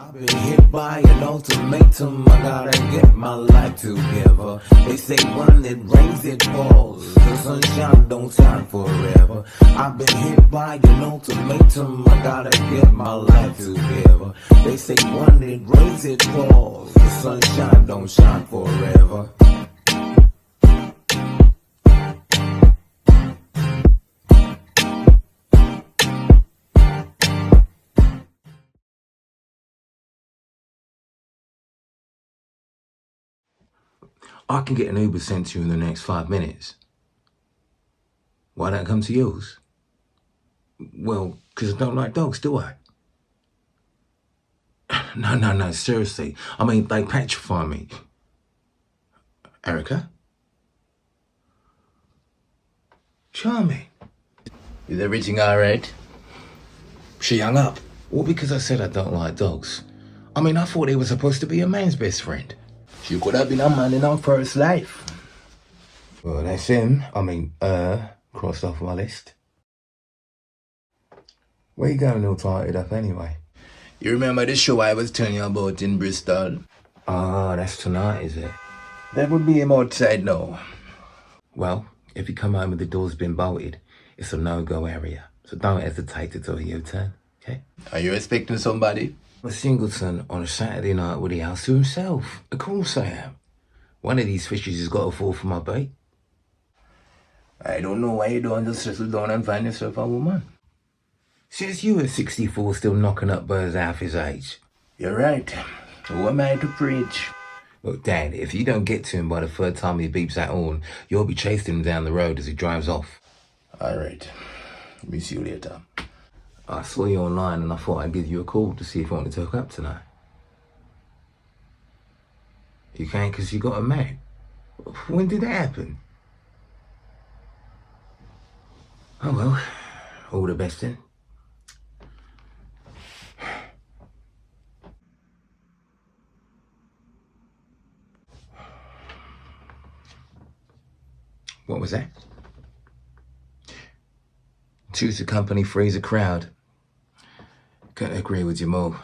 I've been hit by an ultimatum, I gotta get my life together. They say when it rains it falls, the sunshine don't shine forever. I've been hit by an ultimatum, I gotta get my life together. They say when it rains it falls, the sunshine don't shine forever. I can get an Uber sent to you in the next 5 minutes. Why don't I come to yours? Well, because I don't like dogs, do I? No, seriously. I mean, they petrify me. Erica? Charming. Is everything alright? She hung up. Well, because I said I don't like dogs. I mean, I thought they were supposed to be a man's best friend. She could have been a man in her first life. Well, that's him. Crossed off my list. Where you going all tired up anyway? You remember the show I was telling you about in Bristol? Ah, that's tonight, is it? That would be him outside now. Well, if you come home and the door's been bolted, it's a no-go area. So don't hesitate to do a U-turn, okay? Are you expecting somebody? A singleton on a Saturday night with the house to himself. Of course I am. One of these fishes has got to fall for my bait. I don't know why you don't just settle down and find yourself a woman. Says you at 64 still knocking up birds half his age. You're right. Who am I to preach? Look, Dad, if you don't get to him by the third time he beeps that horn, you'll be chasing him down the road as he drives off. Alright. Miss you later. I saw you online and I thought I'd give you a call to see if you wanted to hook up tonight. You can't because you got a man. When did that happen? Oh well, all the best then. What was that? Choose a company, freeze a crowd. Couldn't agree with you more.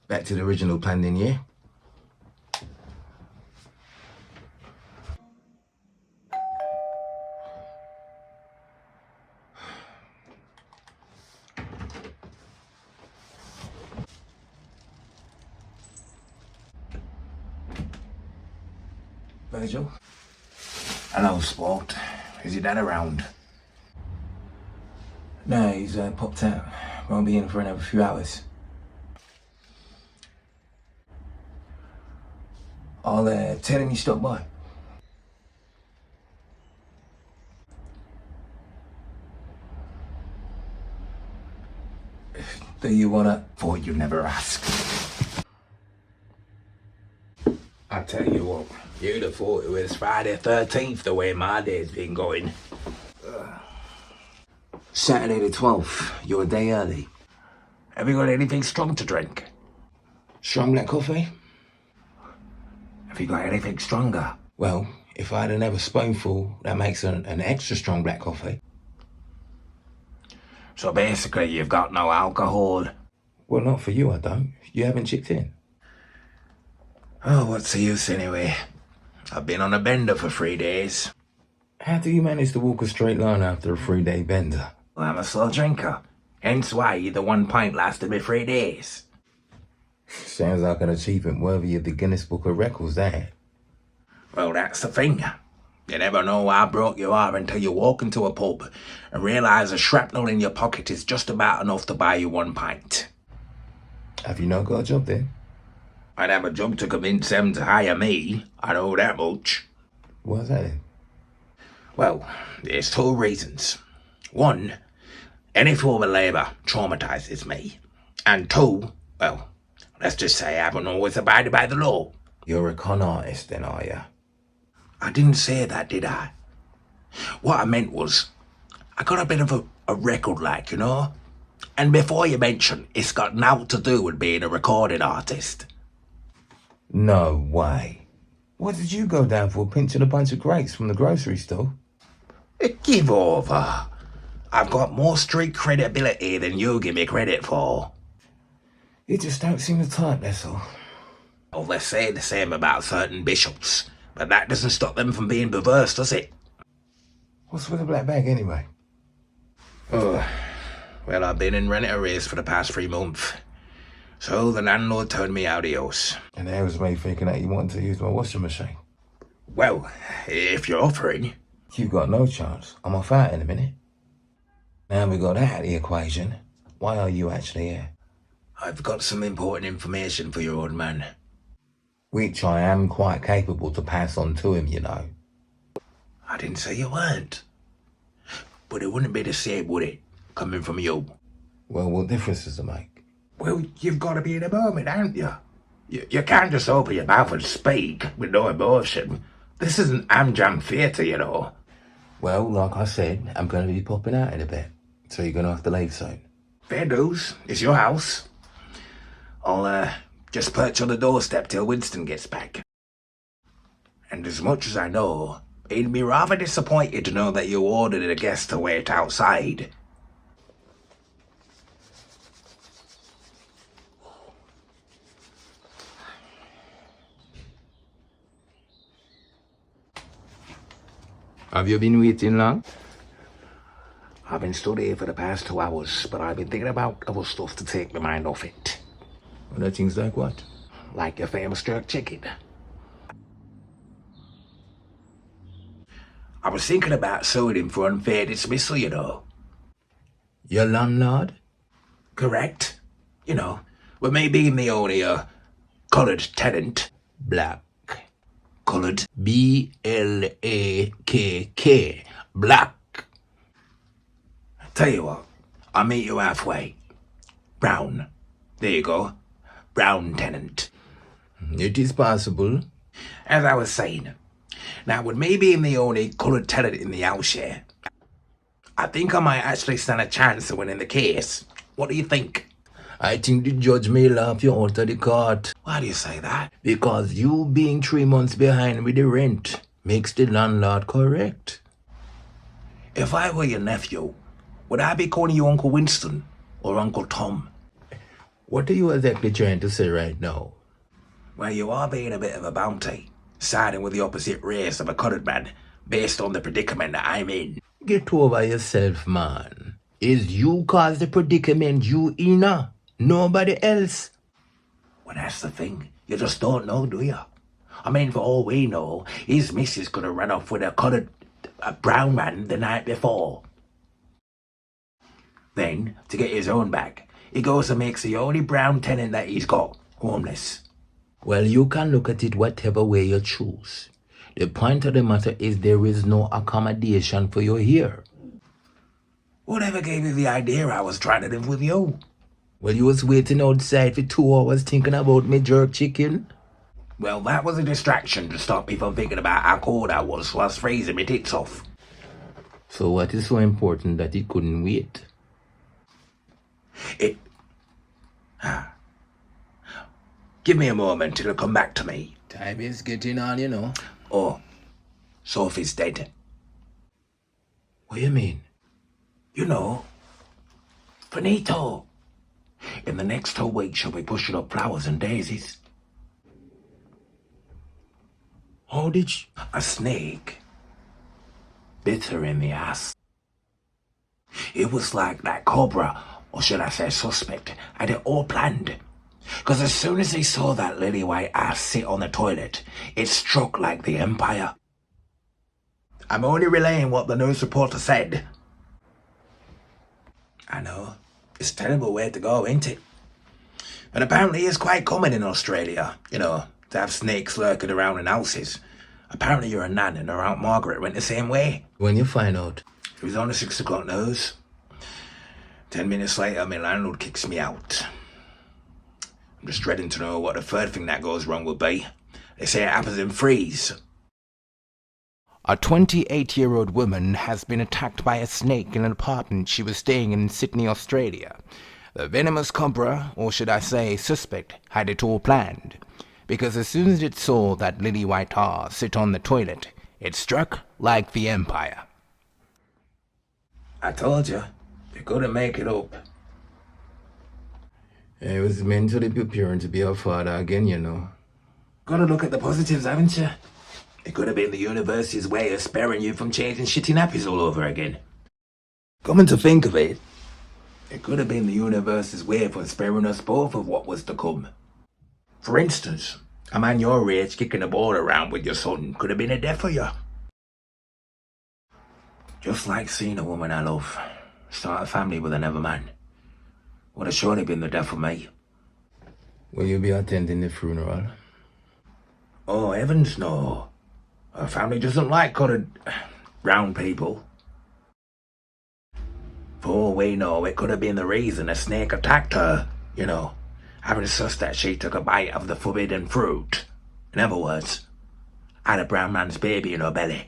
Back to the original plan then, yeah? Virgil? Hello, Sport. Is your dad around? No, he's popped out. Won't be in for another few hours. I'll tell him you stopped by. Do you wanna? Thought you'd never ask. I tell you what, you'd have thought it was Friday 13th the way my day's been going. Saturday the 12th, you're a day early. Have you got anything strong to drink? Strong black coffee? Have you got anything stronger? Well, if I had another spoonful, that makes an extra strong black coffee. So basically you've got no alcohol? Well, not for you, I don't. You haven't chipped in. Oh, what's the use anyway? I've been on a bender for 3 days. How do you manage to walk a straight line after a 3-day bender? Well, I'm a slow drinker. Hence why the 1 pint lasted me 3 days. Sounds like an achievement worthy of the Guinness Book of Records, that. Well, that's the thing. You never know how broke you are until you walk into a pub and realise a shrapnel in your pocket is just about enough to buy you 1 pint. Have you not got a job then? I'd have a job to convince them to hire me, I know that much. What's that then? Well, there's 2 reasons. 1, any form of labour traumatises me. And 2, well, let's just say I haven't always abided by the law. You're a con artist then, are you? I didn't say that, did I? What I meant was, I got a bit of a record like, you know? And before you mention, it's got naught to do with being a recording artist. No way. What did you go down for, pinching a bunch of grapes from the grocery store? Give over. I've got more street credibility than you give me credit for. You just don't seem the type, that's all. Oh, they say the same about certain bishops, but that doesn't stop them from being perverse, does it? What's with the black bag anyway? Oh, well, I've been in rent arrears for the past 3 months. So the landlord turned me adios. And that was me thinking that you wanted to use my washing machine. Well, if you're offering. You've got no chance. I'm off out in a minute. Now we got that out of the equation. Why are you actually here? I've got some important information for your old man. Which I am quite capable to pass on to him, you know. I didn't say you weren't. But it wouldn't be the same, would it? Coming from you. Well, what difference does it make? Well, you've got to be in a moment, haven't you? You can't just open your mouth and speak with no emotion. This isn't Amjam Theatre, you know. Well, like I said, I'm going to be popping out in a bit. So you're going to have to leave soon. Fair dues. It's your house. I'll, just perch on the doorstep till Winston gets back. And as much as I know, he'd be rather disappointed to know that you ordered a guest to wait outside. Have you been waiting long? I've been stood here for the past 2 hours, but I've been thinking about other stuff to take my mind off it. Well, things like what? Like your famous jerk chicken. I was thinking about suing him for unfair dismissal, you know. Your landlord? Correct. You know, with me being the only, coloured tenant. Black. Coloured. B-L-A-K-K. Black. Tell you what, I'll meet you halfway. Brown. There you go. Brown tenant. It is possible. As I was saying, now with me being the only coloured tenant in the house here, I think I might actually stand a chance of winning the case. What do you think? I think the judge may laugh you out of the court. Why do you say that? Because you being 3 months behind with the rent makes the landlord correct. If I were your nephew, would I be calling you Uncle Winston or Uncle Tom? What are you exactly trying to say right now? Well, you are being a bit of a bounty, siding with the opposite race of a coloured man based on the predicament that I'm in. Get over yourself, man. Is you cause the predicament you in, nobody else. Well, that's the thing. You just don't know, do you? I mean, for all we know, his missus could have run off with a brown man the night before. Then, to get his own back, he goes and makes the only brown tenant that he's got homeless. Well, you can look at it whatever way you choose. The point of the matter is there is no accommodation for you here. Whatever gave you the idea I was trying to live with you? Well, you was waiting outside for 2 hours thinking about me jerk chicken? Well, that was a distraction to stop me from thinking about how cold I was whilst freezing my tits off. So what is so important that it couldn't wait? Give me a moment, it'll come back to me. Time is getting on, you know. Oh, Sophie's dead. What do you mean? You know, finito. In the next 2 weeks, she'll be pushing up flowers and daisies. How did you? A snake bit her in the ass. It was like that cobra, or should I say suspect, had it all planned. Because as soon as he saw that lily white ass sit on the toilet, it struck like the Empire. I'm only relaying what the news reporter said. I know, it's a terrible way to go, ain't it? But apparently it's quite common in Australia, you know, to have snakes lurking around in houses. Apparently you're a nan and her Aunt Margaret went the same way. When you find out? It was on the 6 o'clock news. 10 minutes later, my landlord kicks me out. I'm just dreading to know what the third thing that goes wrong will be. They say it happens in threes. A 28-year-old woman has been attacked by a snake in an apartment she was staying in Sydney, Australia. The venomous cobra, or should I say suspect, had it all planned. Because as soon as it saw that lily white ass sit on the toilet, it struck like the Empire. I told you, you couldn't make it up. I was mentally preparing to be a father again, you know. Gotta look at the positives, haven't you? It could have been the universe's way of sparing you from changing shitty nappies all over again. Coming to think of it, it could have been the universe's way of sparing us both of what was to come. For instance, a man your age kicking a ball around with your son could have been a death for you. Just like seeing a woman I love start a family with another man would have surely been the death for me. Will you be attending the funeral? Oh, heavens no. Her family doesn't like colored brown people. For all we know, it could have been the reason a snake attacked her, you know, having sussed that she took a bite of the forbidden fruit. In other words, had a brown man's baby in her belly.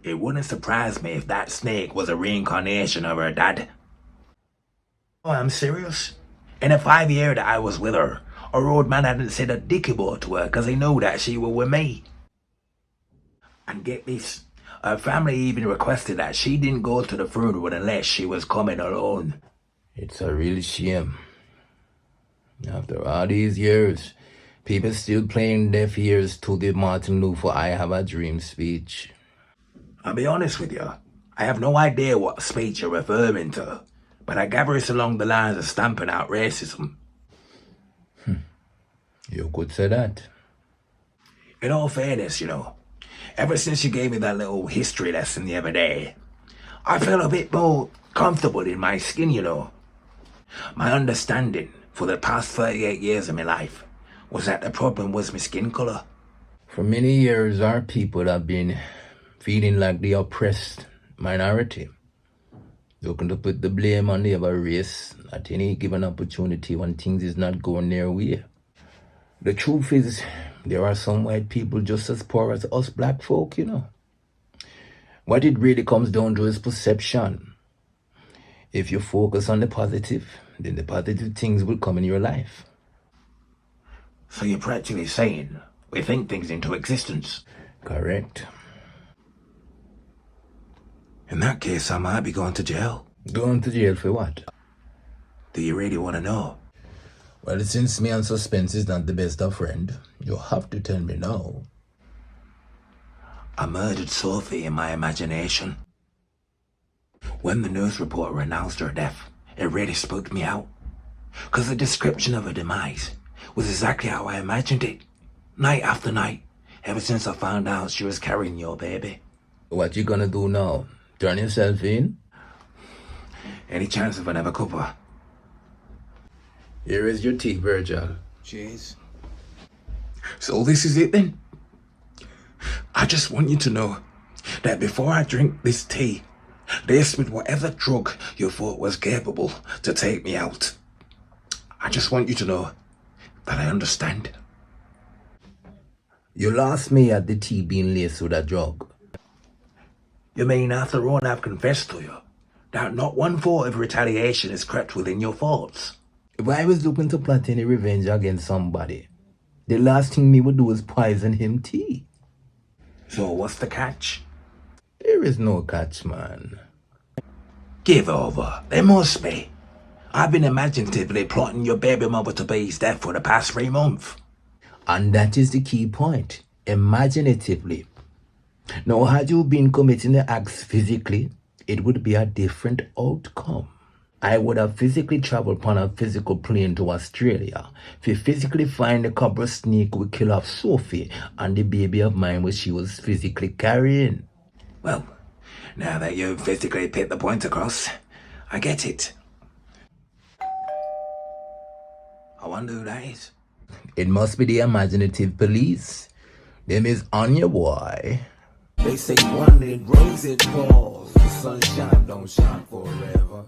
It wouldn't surprise me if that snake was a reincarnation of her dad. Oh, I'm serious. In the 5 years that I was with her, our old man hadn't said a dicky word to her because he knew that she was with me. And get this, her family even requested that she didn't go to the funeral unless she was coming alone. It's a real shame. After all these years, people still playing deaf ears to the Martin Luther I Have a Dream speech. I'll be honest with you, I have no idea what speech you're referring to, but I gather it's along the lines of stamping out racism. You could say that. In all fairness, you know, ever since you gave me that little history lesson the other day, I felt a bit more comfortable in my skin, you know. My understanding for the past 38 years of my life was that the problem was my skin color. For many years, our people have been feeling like the oppressed minority, looking to put the blame on the other race at any given opportunity when things is not going their way. The truth is, there are some white people just as poor as us black folk, you know. What it really comes down to is perception. If you focus on the positive, then the positive things will come in your life. So you're practically saying we think things into existence? Correct. In that case, I might be going to jail. Going to jail for what? Do you really want to know? Well, since me and suspense is not the best of friend, you have to tell me now. I murdered Sophie in my imagination. When the news reporter announced her death, it really spooked me out. Because the description of her demise was exactly how I imagined it. Night after night, ever since I found out she was carrying your baby. What you gonna do now? Turn yourself in? Any chance of another cuppa? Here is your tea, Virgil. Cheers. So this is it then? I just want you to know that before I drink this tea, laced with whatever drug you thought was capable to take me out, I just want you to know that I understand. You lost me at the tea being laced with a drug. You mean after all I've confessed to you, that not one thought of retaliation has crept within your thoughts? If I was looking to plot any revenge against somebody, the last thing me would do is poison him tea. So what's the catch? There is no catch, man. Give over. There must be. I've been imaginatively plotting your baby mother-to-be's death for the past 3 months. And that is the key point. Imaginatively. Now, had you been committing the acts physically, it would be a different outcome. I would have physically traveled upon a physical plane to Australia to physically find the cobra snake who kill off Sophie and the baby of mine which she was physically carrying. Well, now that you've physically put the point across, I get it. I wonder who that is. It must be the imaginative police. Them is on your boy. They say one, it rains, it falls. The sunshine don't shine forever.